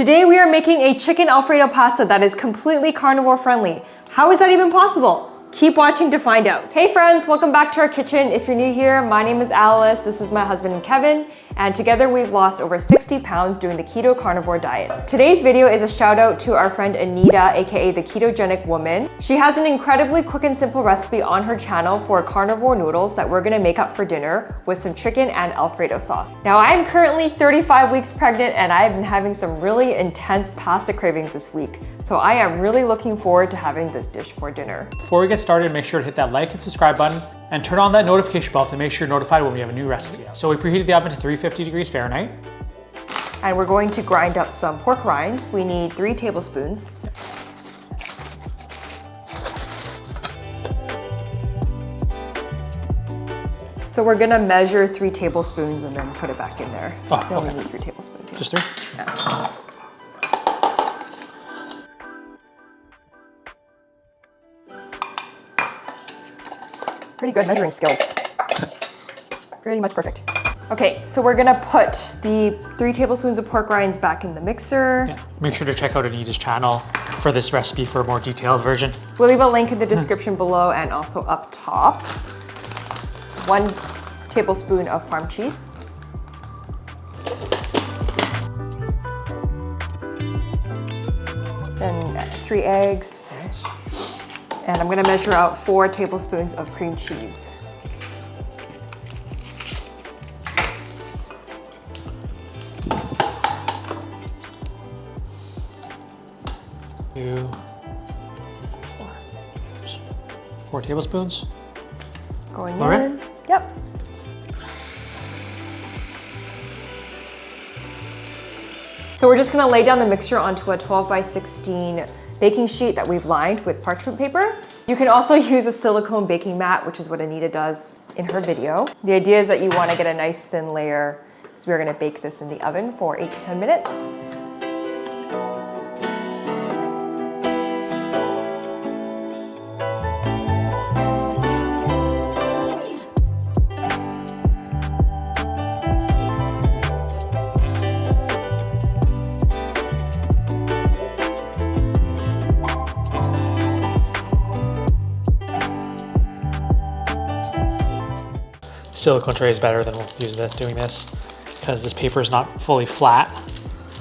Today we are making a chicken Alfredo pasta that is completely carnivore friendly. How is that even possible? Keep watching to find out. Hey friends, welcome back to our kitchen. If you're new here, my name is Alice, this is my husband Kevin, and together we've lost over 60 pounds doing the keto carnivore diet. Today's video is a shout out to our friend Anita, aka the Ketogenic woman. She has an incredibly quick and simple recipe on her channel for carnivore noodles that we're gonna make up for dinner with some chicken and Alfredo sauce. Now I'm currently 35 weeks pregnant and I've been having some really intense pasta cravings this week. So I am really looking forward to having this dish for dinner. Before we get started, make sure to hit that like and subscribe button and turn on that notification bell to make sure you're notified when we have a new recipe. So we preheated the oven to 350 degrees Fahrenheit. And we're going to grind up some pork rinds. We need 3 tablespoons. So we're gonna measure 3 tablespoons and then put it back in there. Oh, we only okay. need 3 tablespoons. Yeah. Just 3? Yeah. Pretty good measuring skills. Pretty much perfect. Okay, so we're gonna put the 3 tablespoons of pork rinds back in the mixer. Yeah. Make sure to check out Anita's channel for this recipe for a more detailed version. We'll leave a link in the description below and also up top. 1 tablespoon of Parm cheese. Then 3 eggs. And I'm gonna measure out 4 tablespoons of cream cheese. Two, 4 tablespoons. Going All in. right. Yep. So we're just gonna lay down the mixture onto a 12 by 16 baking sheet that we've lined with parchment paper. You can also use a silicone baking mat, which is what Anita does in her video. The idea is that you wanna get a nice thin layer, so we're gonna bake this in the oven for 8 to 10 minutes. Silicone tray is better than we'll use doing this because this paper is not fully flat.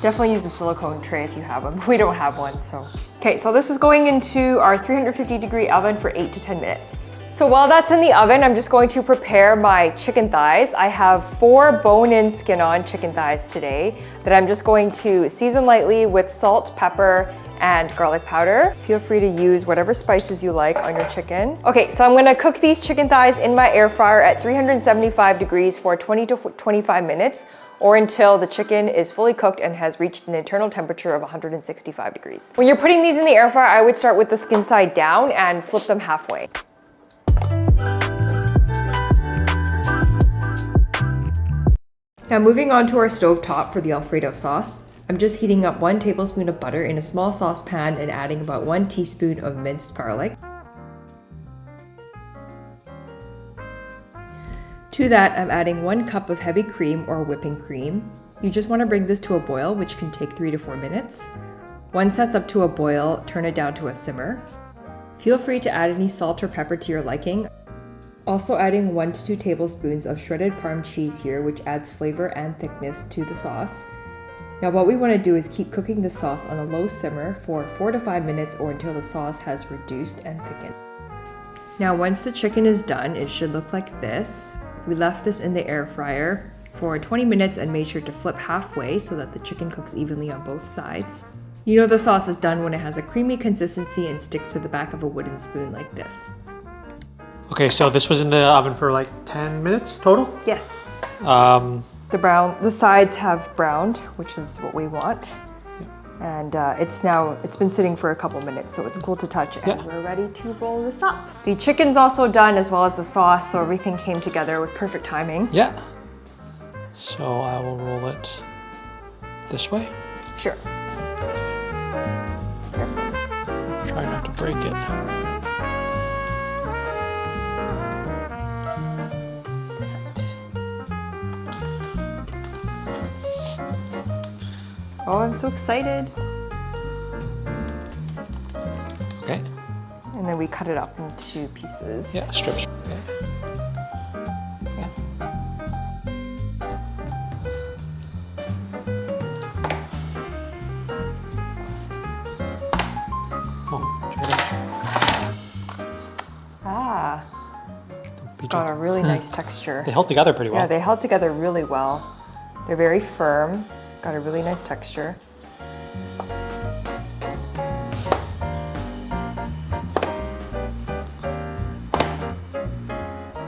Definitely use a silicone tray if you have them. We don't have one, so. Okay, so this is going into our 350 degree oven for 8 to 10 minutes. So while that's in the oven, I'm just going to prepare my chicken thighs. I have 4 bone-in, skin-on chicken thighs today that I'm just going to season lightly with salt, pepper, and garlic powder. Feel free to use whatever spices you like on your chicken. Okay, so I'm gonna cook these chicken thighs in my air fryer at 375 degrees for 20 to 25 minutes, or until the chicken is fully cooked and has reached an internal temperature of 165 degrees. When you're putting these in the air fryer, I would start with the skin side down and flip them halfway. Now moving on to our stove top for the Alfredo sauce. I'm just heating up 1 tablespoon of butter in a small saucepan and adding about 1 teaspoon of minced garlic. To that, I'm adding 1 cup of heavy cream or whipping cream. You just want to bring this to a boil, which can take 3 to 4 minutes. Once that's up to a boil, turn it down to a simmer. Feel free to add any salt or pepper to your liking. Also adding 1 to 2 tablespoons of shredded Parm cheese here, which adds flavor and thickness to the sauce. Now what we want to do is keep cooking the sauce on a low simmer for 4 to 5 minutes or until the sauce has reduced and thickened. Now once the chicken is done, it should look like this. We left this in the air fryer for 20 minutes and made sure to flip halfway so that the chicken cooks evenly on both sides. You know the sauce is done when it has a creamy consistency and sticks to the back of a wooden spoon like this. Okay, so this was in the oven for like 10 minutes total? Yes. The sides have browned, which is what we want. Yeah. And it's been sitting for a couple minutes, so it's cool to touch, and we're ready to roll this up. The chicken's also done as well as the sauce, so everything came together with perfect timing. Yeah. So I will roll it this way. Sure. Careful. Try not to break it. Oh, I'm so excited. Okay. And then we cut it up into pieces. Yeah, strips. Okay. Yeah. Oh, try that. Ah, it's got a really nice texture. They held together pretty well. Yeah, they held together really well. They're very firm, got a really nice texture.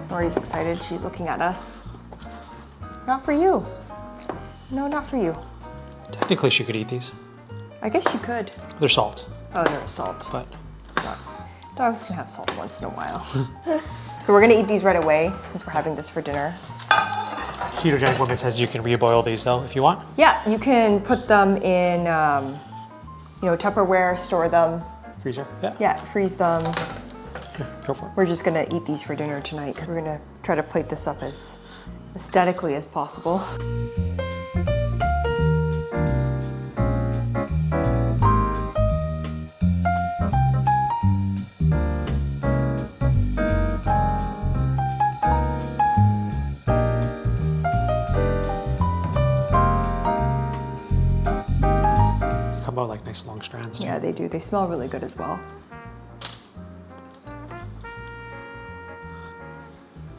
Lori's excited, she's looking at us. Not for you. No, not for you. Technically, she could eat these. I guess she could. They're salt, Oh, they're salt. but Dogs can have salt once in a while. So we're gonna eat these right away since we're having this for dinner. Ketogenic woman says you can reboil these though if you want. Yeah, you can put them in, Tupperware, store them. Freezer. Yeah. Yeah, freeze them. Here, go for it. We're just gonna eat these for dinner tonight because we're gonna try to plate this up as aesthetically as possible. Come out like nice long strands. Too. Yeah, they do. They smell really good as well.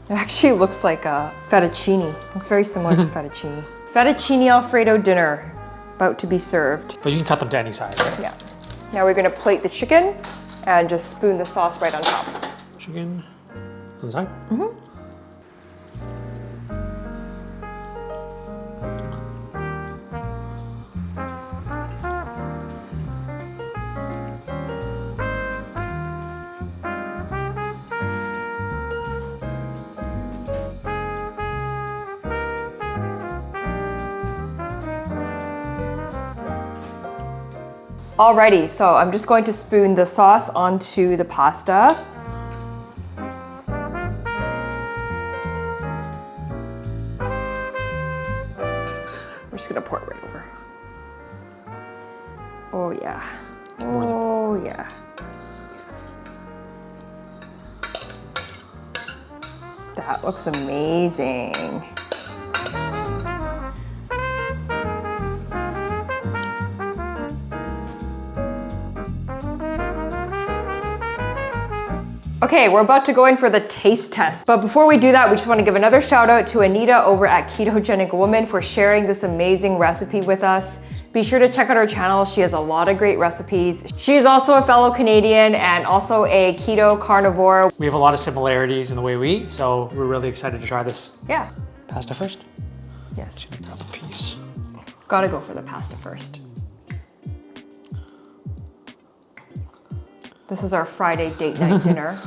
It actually looks like a fettuccine. Looks very similar to fettuccine. Fettuccine Alfredo dinner, about to be served. But you can cut them to any size, right? Yeah. Now we're gonna plate the chicken and just spoon the sauce right on top. Chicken on the side? Mm-hmm. Alrighty, so I'm just going to spoon the sauce onto the pasta. We're just gonna pour it right over. Oh yeah. Oh yeah. That looks amazing. Okay, we're about to go in for the taste test. But before we do that, we just want to give another shout out to Anita over at Ketogenic Woman for sharing this amazing recipe with us. Be sure to check out her channel. She has a lot of great recipes. She is also a fellow Canadian and also a keto carnivore. We have a lot of similarities in the way we eat, so we're really excited to try this. Yeah. Pasta first? Yes. Grab a piece. Gotta go for the pasta first. This is our Friday date night dinner.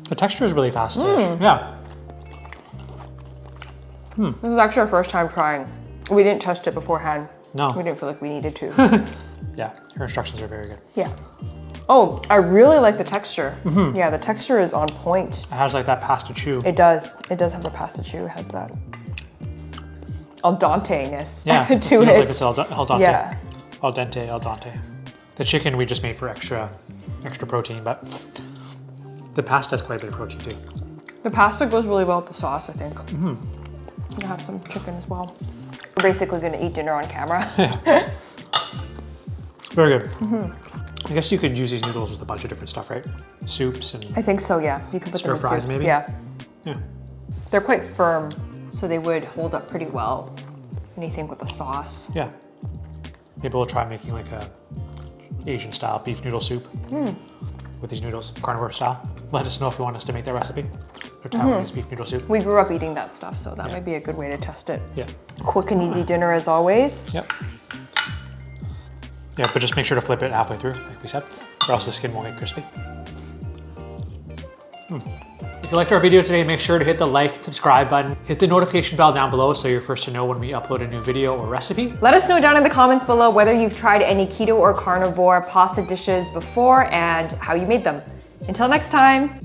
The texture is really pasta-ish. Yeah. This is actually our first time trying. We didn't test it beforehand. No. We didn't feel like we needed to. Yeah, her instructions are very good. Yeah. Oh, I really like the texture. Yeah, the texture is on point. It has like that pasta chew. It does. It does have the pasta chew. It has that al-dente-ness Yeah, to it feels it. like it's al-dente. Yeah. Al-dente, al-dente. The chicken we just made for extra protein, but the pasta has quite a bit of protein too. The pasta goes really well with the sauce, I think. Gonna have some chicken as well. We're basically gonna eat dinner on camera. Yeah. Very good. I guess you could use these noodles with a bunch of different stuff, right? Soups and I think so, yeah. You can put them in stir fries, soups. maybe? Yeah. yeah. They're quite firm, so they would hold up pretty well. Anything with the sauce. Yeah. Maybe we'll try making like a Asian style beef noodle soup with these noodles, carnivore style. Let us know if you want us to make that recipe. Or Taiwanese beef noodle soup. We grew up eating that stuff, so that might be a good way to test it. Yeah. Quick and easy dinner as always. Yep. Yeah, but just make sure to flip it halfway through, like we said, or else the skin won't get crispy. If you liked our video today, make sure to hit the like and subscribe button. Hit the notification bell down below so you're first to know when we upload a new video or recipe. Let us know down in the comments below whether you've tried any keto or carnivore pasta dishes before and how you made them. Until next time.